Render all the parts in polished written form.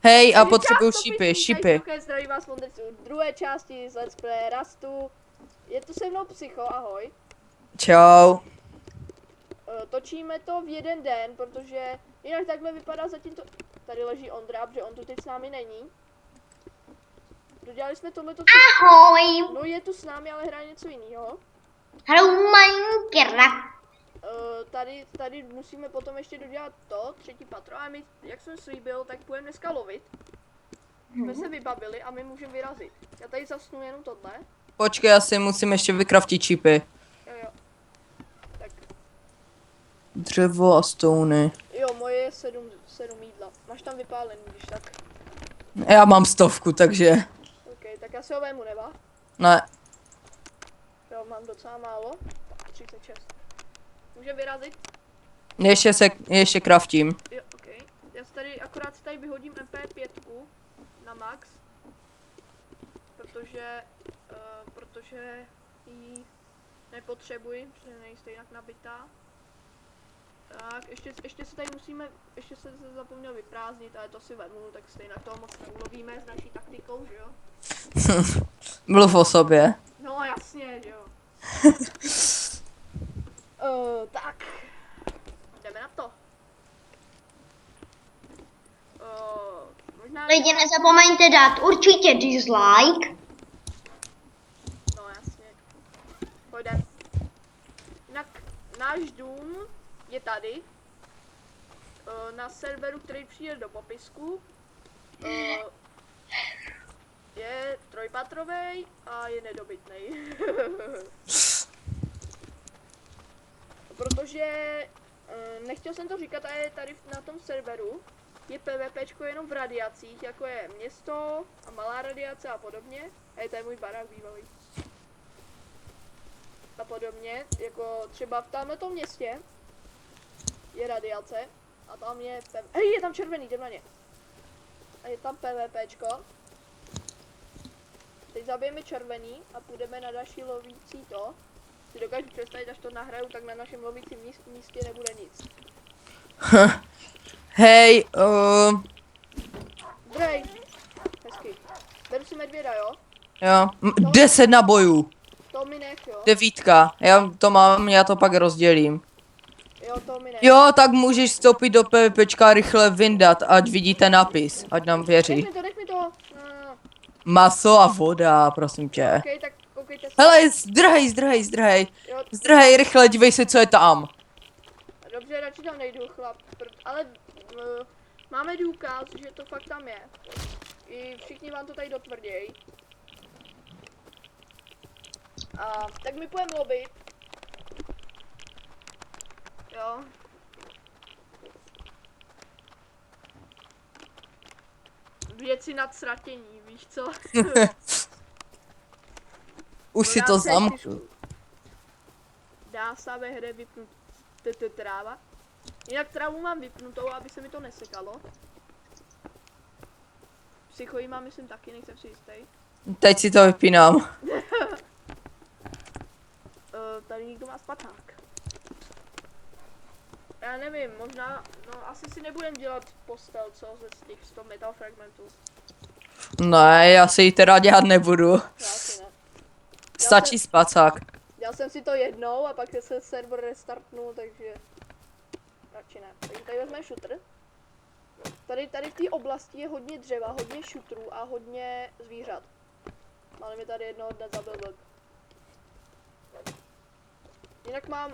Hej, a potřebuju šipy. Zdraví vás Mondec u druhé části z Let's Play Rustu. Je tu se mnou Psycho, ahoj. Čau. Točíme to v jeden den, protože jinak takhle vypadá zatím to... Tady leží Ondra, protože on tu teď s námi není. Dodělali jsme tohleto... Ahoj! No je tu s námi, ale hraje něco jiného. Hraju Minecraft. Tady musíme potom ještě dodělat to, třetí patro, a my, jak jsem slíbil, tak půjdeme dneska lovit. Jsme se vybavili a my můžeme vyrazit. Já tady zasnu jenom tohle. Počkej, já si musím ještě vykraftit šipy. Jo. Tak. Dřevo a stony. Jo, moje je 7 jídla. Máš tam vypálený, když tak. Já mám 100, takže... OK, tak já si ho vemu, neba? Ne. Jo, mám docela málo. 36. Může vyrazit? Ještě kraftím. Jo, OK. Já si tady, akorát si tady vyhodím MP5 na max. Protože ji nepotřebuji, protože není stejně nabitá. Tak, ještě se tady musíme, ještě se zapomněl vyprázdnit, ale to si vemu, tak stejně toho moc neulovíme s naší taktikou, že jo? Mluv o sobě. No jasně, že jo. Tak, jdeme na to. Možná... Lidi, nezapomeňte dát určitě dislike. No jasně. Pojďme. Jinak náš dům je tady. Na serveru, který přijde do popisku. Je trojpatrovej a je nedobytnej. Protože nechtěl jsem to říkat, ale tady na tom serveru je PvPčko jenom v radiacích, jako je město a malá radiace a podobně. A je tady můj barák bývalý. A podobně, jako třeba v tamhletom městě je radiace a tam je hej, je tam červený, jdem na ně. A je tam PvPčko. Teď zabijeme červený a půjdeme na další lovící to. Si dokážu představit, až to nahraju, tak na našem lovícím místě nebude nic. Hej, Drej! Hezky. Beru si medvěda, jo? jo. 10 nabojů. To mi nech, jo? 9. Já to mám, já to pak rozdělím. Jo, to mi nech. Jo, tak můžeš vstoupit do PvPčka a rychle vyndat, ať vidíte napis, ať nám věří. Nech mi to. Maso a voda, prosím tě. OK, tak koukejte se. Hele, zdrhej. Jo, Zdrhej, rychle, dívej se, co je tam. dobře, radši tam nejdu, chlap. Ale máme důkaz, že to fakt tam je. I všichni vám to tady dotvrdějí. A tak my půjdeme lovit. Jo. Věci nad sratění, víš co? Už si to zamkl. Dá se ve hře vypnout tráva. Jinak trávu mám vypnutou, aby se mi to nesekalo. Psycho jí mám, myslím, taky, nejsem si jistý. Teď si to vypínám. Tady někdo má spaták. Já nevím, možná, no asi si nebudem dělat postel, co, z těch 100 metal fragmentů. Ne, já si ji teda dělat nebudu. Já asi ne. Stačí spacák. Dělal jsem si to jednou a pak se server restartnul, takže radši ne. Takže tady vezmeme šutr. Tady v té oblasti je hodně dřeva, hodně šutrů a hodně zvířat. Ale mi tady jednoho dne zabil vlk. Jinak mám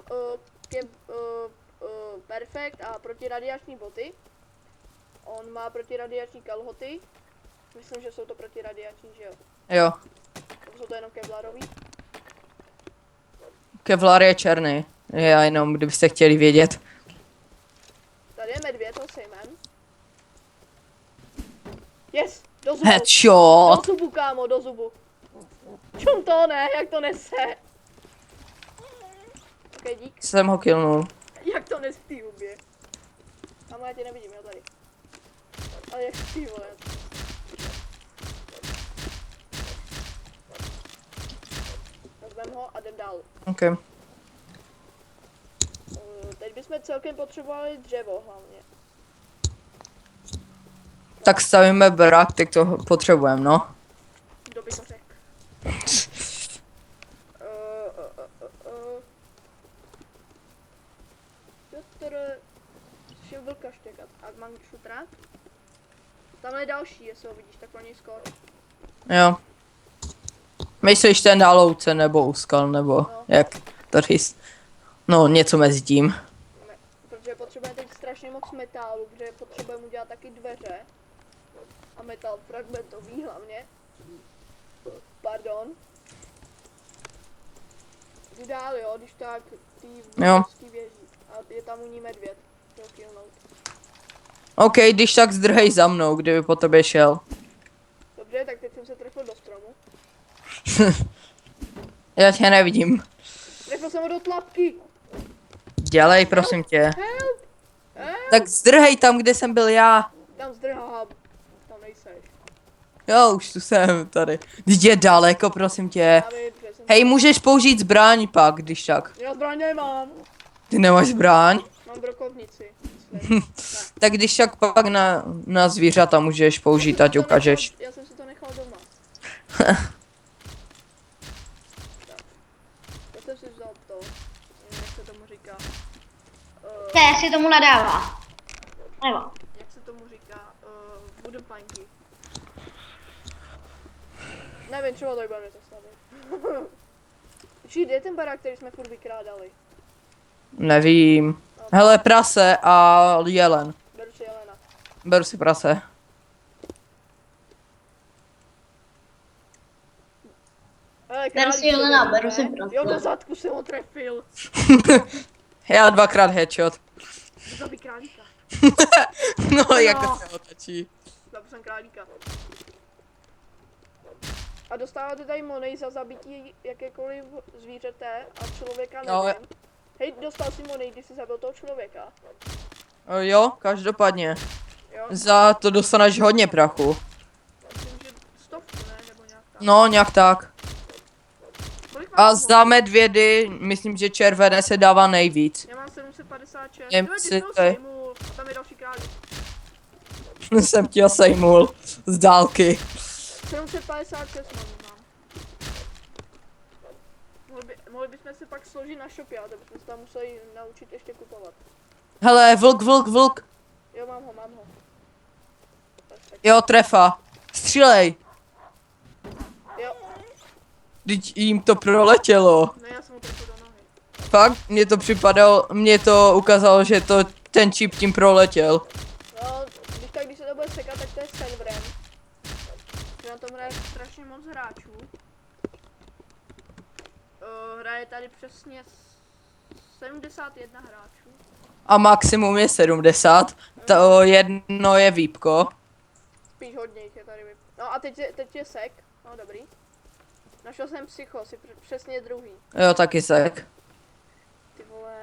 perfekt a protiradiační boty. On má protiradiační kalhoty. Myslím, že jsou to protiradiační, že jo? Jo. Nebo jsou to jenom kevlarový? Kevlar je černý. Já jenom, kdybyste chtěli vědět. Tady je medvěd, to sejmem. Yes! Do zubu! Headshot! Do zubu, kámo, do zubu. Čum to ne, jak to nese? Ok, dík. Jsem ho killnul. Jak to nes v té hubě? Kámo, já tě nevidím, jo, tady. Ale jak ty vole. Vezmem ho a jdem dál. OK. Teď bychom celkem potřebovali dřevo hlavně. Tak stavíme barák, tak to potřebujeme, no. Kdo by to řekl? Šel vlka štěkat. A mám šutrák? Tamhle je další, jestli ho vidíš, tak na něj skoro. Jo. Myslíš ten na louce nebo u skal, nebo No. jak to říct? No, něco mezi tím. Protože potřebujeme teď strašně moc metálu, protože potřebujeme udělat taky dveře. A metal fragmentový hlavně. Pardon. Jdu dál, jo, když tak tý vůbec věží. A je tam u ní medvěd. Jo, killnout. OK, když tak zdrhej za mnou, kdyby po tobě šel. Dobře, tak teď jsem se trefil do stromu. Já tě nevidím. Trefil jsem ho do tlapky. Dělej, prosím tě. Help! Help! Tak zdrhej tam, kde jsem byl já. Tam zdrhám. Tam nejseš. Jo, už tu jsem tady. Vždyť je daleko, prosím tě. Já vím, že jsem... Hej, můžeš použít zbraň pak, když tak. Já zbraň nemám. Ty nemáš zbraň? Mám brokovnici. myslím. Tak když tak pak na zvířata můžeš použít, ať ukážeš. Já jsem si to nechal doma. Já jsem si vzal to. Jak se tomu říká. Jak si tomu nadává. Nebo. Jak se tomu říká? Wooden planky. Nevím, třeba to budeme zastavit. Čí, kde je ten barák, který jsme furt vykrádali? Nevím. Hele, prase a jelen. Beru si Jelena. Beru si prase. Hele, Beru si králík Jelena, ne? beru si prase. Jo, do zadku jsem ho trefil. Já dvakrát headshot. Zabij králíka. No, jak to se otočí. Zabil jsem králíka. A dostáváte tady monej za zabití jakékoliv zvířete a člověka No, nevím. Hej, dostal si monej, když jsi zabil toho člověka. Jo, každopádně. Jo? Za to dostaneš hodně prachu. Myslím, že 100, ne? Nebo nějak tak. No, nějak tak. Kolik A máš za medvědy, myslím, že červené se dává nejvíc. Já mám 756. Jem Jo, si ty to tady. sejmul. A tam je další králík. Jsem tě sejmul z dálky. 756 mám. Mohli bychom se pak složit na shopě, ale to bychom se tam museli naučit ještě kupovat. Hele, vlk. Jo, mám ho. Tak. Jo, trefa. Střílej. Jo, Vždyť jim to proletělo. ne, já jsem ho trefil do nohy. Fakt, mně to ukázalo, že to ten čip tím proletěl. No, když se to bude sekat, tak to je serverem. Že na tom hraje strašně moc hráčů. Hraje tady přesně 71 hráčů. A maximum je 70. To jedno je výpko. Spíš hodně jich je tady. No a teď je sek. No dobrý. Našel jsem psycho, přesně druhý. Jo, taky sek. Ty vole.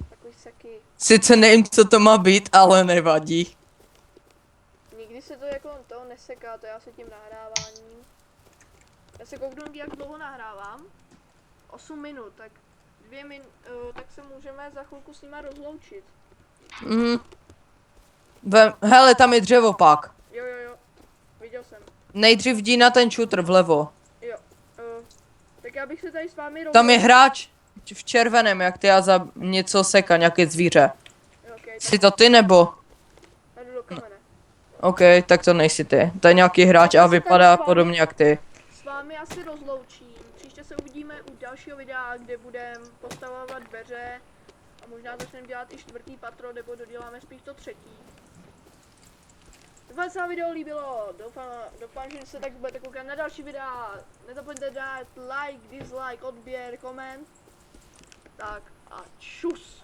Takový seky. Sice nevím, co to má být, ale nevadí. Nikdy se to jako to neseká, to je asi tím nahráváním. Já se kouknu, jak dlouho nahrávám. 8 minut, tak 2 minut, tak se můžeme za chvilku s nima rozloučit. Hele, tam je dřevo pak. Jo, viděl jsem. Nejdřív jdi na ten šutr vlevo. Jo, tak já bych se tady s vámi Tam je hráč v červeném, jak ty a za něco seka, nějaké zvíře. Jo, okay, Jsi to ty nebo? tak jdu do kamene. OK, tak to nejsi ty. To je nějaký hráč a vypadá podobně jak ty. S vámi asi rozloučím. Příště se uvidíme u dalšího videa, kde budeme postavovat dveře a možná začneme dělat i 4. patro, nebo doděláme spíš to 3. Doufám, se vám video líbilo, doufám, že se tak budete koukat na další videa. Nezapomeňte dát like, dislike, odběr, koment. Tak a čus.